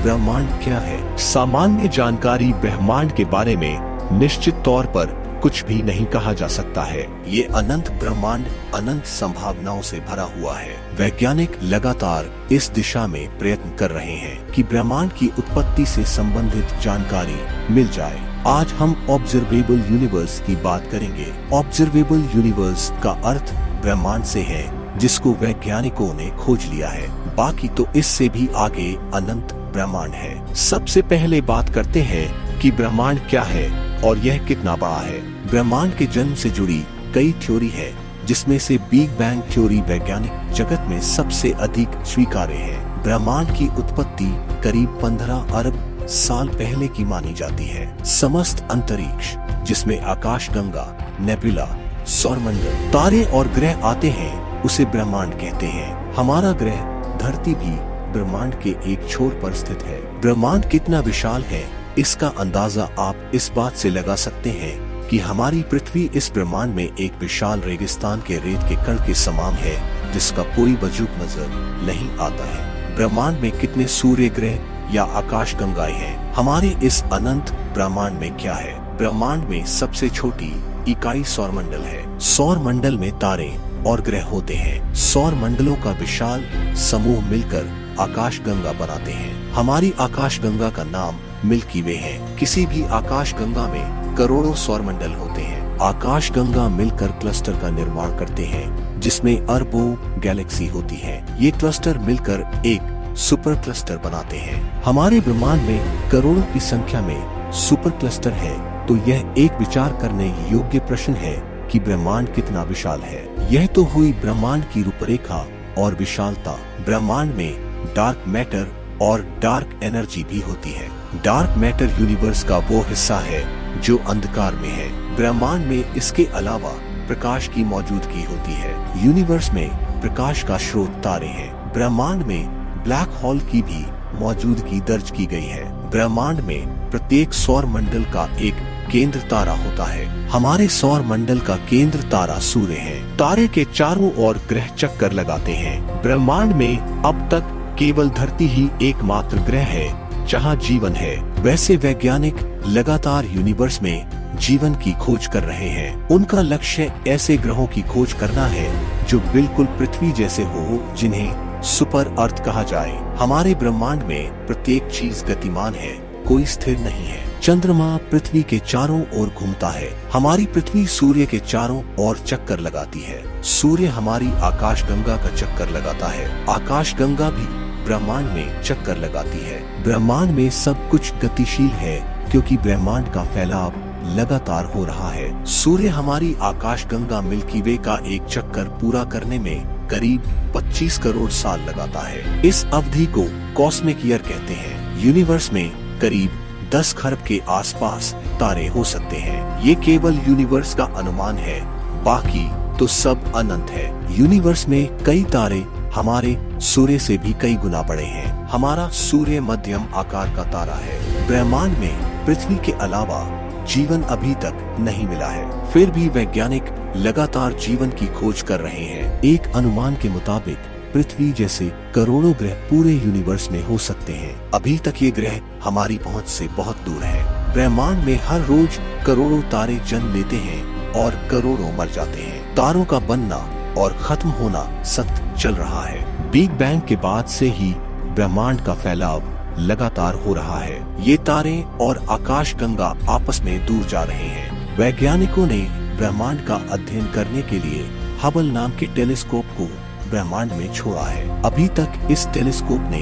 ब्रह्मांड क्या है? सामान्य जानकारी ब्रह्मांड के बारे में निश्चित तौर पर कुछ भी नहीं कहा जा सकता है। ये अनंत ब्रह्मांड अनंत संभावनाओं से भरा हुआ है। वैज्ञानिक लगातार इस दिशा में प्रयत्न कर रहे हैं कि ब्रह्मांड की उत्पत्ति से संबंधित जानकारी मिल जाए। आज हम ऑब्जर्वेबल यूनिवर्स की बात करेंगे। ऑब्जर्वेबल यूनिवर्स का अर्थ ब्रह्मांड से है जिसको वैज्ञानिकों ने खोज लिया है। बाकी तो इससे भी आगे अनंत ब्रह्मांड है। सबसे पहले बात करते हैं कि ब्रह्मांड क्या है और यह कितना बड़ा है। ब्रह्मांड के जन्म से जुड़ी कई थ्योरी है, जिसमें से बिग बैंग थ्योरी वैज्ञानिक जगत में सबसे अधिक स्वीकार्य है। ब्रह्मांड की उत्पत्ति करीब 15 अरब साल पहले की मानी जाती है। समस्त अंतरिक्ष, जिसमें आकाशगंगा, नेबुला, सौरमंडल, तारे और ग्रह आते हैं, उसे ब्रह्मांड कहते हैं। हमारा ग्रह धरती भी ब्रह्मांड के एक छोर पर स्थित है। ब्रह्मांड कितना विशाल है, इसका अंदाजा आप इस बात से लगा सकते हैं कि हमारी पृथ्वी इस ब्रह्मांड में एक विशाल रेगिस्तान के रेत के कण के समान है, जिसका कोई वजूद नजर नहीं आता है। ब्रह्मांड में कितने सूर्य ग्रह या आकाशगंगाएं हैं? हमारे इस अनंत ब्रह्मांड में क्या है? ब्रह्मांड में सबसे छोटी इकाई सौरमंडल है। सौरमंडल में तारे और ग्रह होते हैं। सौर मंडलों का विशाल समूह मिलकर आकाशगंगा बनाते हैं। हमारी आकाशगंगा का नाम मिल्की वे है। किसी भी आकाशगंगा में करोड़ों सौरमंडल होते हैं। आकाशगंगा मिलकर क्लस्टर का निर्माण करते हैं, जिसमें अरबों गैलेक्सी होती है। ये क्लस्टर मिलकर एक सुपर क्लस्टर बनाते हैं। हमारे ब्रह्मांड में करोड़ों की संख्या में सुपर क्लस्टर है, तो यह एक विचार करने योग्य प्रश्न है कि ब्रह्मांड कितना विशाल है। यह तो हुई ब्रह्मांड की रूपरेखा और विशालता। ब्रह्मांड में डार्क मैटर और डार्क एनर्जी भी होती है। डार्क मैटर यूनिवर्स का वो हिस्सा है जो अंधकार में है। ब्रह्मांड में इसके अलावा प्रकाश की मौजूदगी होती है। यूनिवर्स में प्रकाश का स्रोत तारे हैं। ब्रह्मांड में ब्लैक होल की भी मौजूदगी दर्ज की गई है। ब्रह्मांड में प्रत्येक सौर मंडल का एक केंद्र तारा होता है। हमारे सौर मंडल का केंद्र तारा सूर्य है। तारे के चारों ओर ग्रह चक्कर लगाते हैं। ब्रह्मांड में अब तक केवल धरती ही एकमात्र ग्रह है जहां जीवन है। वैसे वैज्ञानिक लगातार यूनिवर्स में जीवन की खोज कर रहे हैं। उनका लक्ष्य ऐसे ग्रहों की खोज करना है जो बिल्कुल पृथ्वी जैसे हो, जिन्हें सुपर अर्थ कहा जाए। हमारे ब्रह्मांड में प्रत्येक चीज गतिमान है, कोई स्थिर नहीं है। चंद्रमा पृथ्वी के चारों ओर घूमता है। हमारी पृथ्वी सूर्य के चारों ओर चक्कर लगाती है। सूर्य हमारी आकाशगंगा का चक्कर लगाता है। आकाशगंगा भी ब्रह्मांड में चक्कर लगाती है। ब्रह्मांड में सब कुछ गतिशील है, क्योंकि ब्रह्मांड का फैलाव लगातार हो रहा है। सूर्य हमारी आकाशगंगा मिल्की वे का एक चक्कर पूरा करने में करीब 25 करोड़ साल लगाता है। इस अवधि को कॉस्मिक ईयर कहते हैं। यूनिवर्स में करीब 10 खरब के आसपास तारे हो सकते हैं। ये केवल यूनिवर्स का अनुमान है, बाकी तो सब अनंत है। यूनिवर्स में कई तारे हमारे सूर्य से भी कई गुना बड़े हैं। हमारा सूर्य मध्यम आकार का तारा है। ब्रह्मांड में पृथ्वी के अलावा जीवन अभी तक नहीं मिला है, फिर भी वैज्ञानिक लगातार जीवन की खोज कर रहे हैं। एक अनुमान के मुताबिक पृथ्वी जैसे करोड़ों ग्रह पूरे यूनिवर्स में हो सकते हैं। अभी तक ये ग्रह हमारी पहुंच से बहुत दूर है। ब्रह्मांड में हर रोज करोड़ों तारे जन्म लेते हैं और करोड़ों मर जाते हैं। तारों का बनना और खत्म होना सतत चल रहा है। बिग बैंग के बाद से ही ब्रह्मांड का फैलाव लगातार हो रहा है। ये तारे और आकाशगंगा आपस में दूर जा रहे हैं। वैज्ञानिकों ने ब्रह्मांड का अध्ययन करने के लिए हबल नाम के टेलीस्कोप को ब्रह्मांड में छोड़ा है। अभी तक इस टेलीस्कोप ने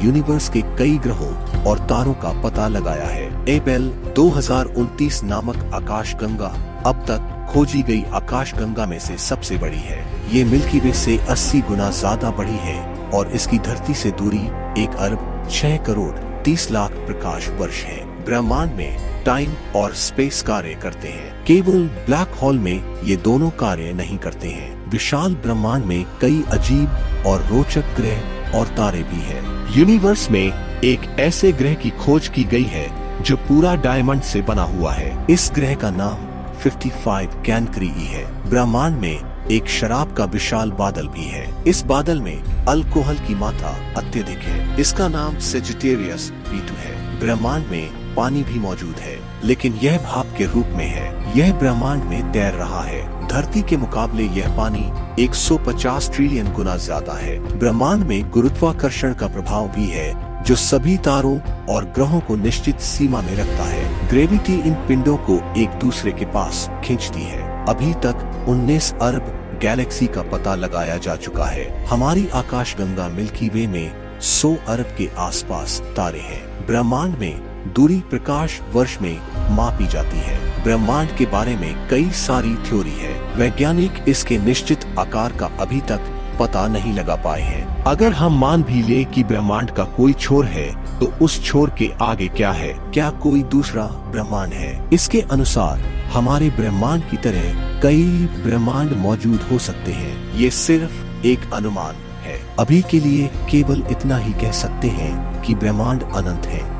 यूनिवर्स के कई ग्रहों और तारों का पता लगाया है। एबेल 2029 नामक आकाशगंगा अब तक खोजी गई आकाशगंगा में से सबसे बड़ी है। ये मिल्की वे से 80 गुना ज्यादा बड़ी है और इसकी धरती से दूरी 1 अरब 6 करोड़ 30 लाख प्रकाश वर्ष है। ब्रह्मांड में टाइम और स्पेस कार्य करते हैं। केवल ब्लैक होल में ये दोनों कार्य नहीं करते हैं। विशाल ब्रह्मांड में कई अजीब और रोचक ग्रह और तारे भी हैं। यूनिवर्स में एक ऐसे ग्रह की खोज की गई है जो पूरा डायमंड से बना हुआ है। इस ग्रह का नाम 55 कैनक्री है। ब्रह्मांड में एक शराब का विशाल बादल भी है। इस बादल में अल्कोहल की मात्रा अत्यधिक है। इसका नाम सेजिटेरियस B2 है। ब्रह्मांड में पानी भी मौजूद है, लेकिन यह भाप के रूप में है। यह ब्रह्मांड में तैर रहा है। धरती के मुकाबले यह पानी 150 ट्रिलियन गुना ज्यादा है। ब्रह्मांड में गुरुत्वाकर्षण का प्रभाव भी है, जो सभी तारों और ग्रहों को निश्चित सीमा में रखता है। ग्रेविटी इन पिंडों को एक दूसरे के पास खींचती है। अभी तक 19 अरब गैलेक्सी का पता लगाया जा चुका है। हमारी आकाशगंगा मिल्की वे में 100 अरब के आसपास तारे हैं। ब्रह्मांड में दूरी प्रकाश वर्ष में मापी जाती है। ब्रह्मांड के बारे में कई सारी थ्योरी है। वैज्ञानिक इसके निश्चित आकार का अभी तक पता नहीं लगा पाए हैं। अगर हम मान भी ले कि ब्रह्मांड का कोई छोर है, तो उस छोर के आगे क्या है? क्या कोई दूसरा ब्रह्मांड है? इसके अनुसार हमारे ब्रह्मांड की तरह कई ब्रह्मांड मौजूद हो सकते हैं। ये सिर्फ एक अनुमान है। अभी के लिए केवल इतना ही कह सकते हैं कि ब्रह्मांड अनंत है।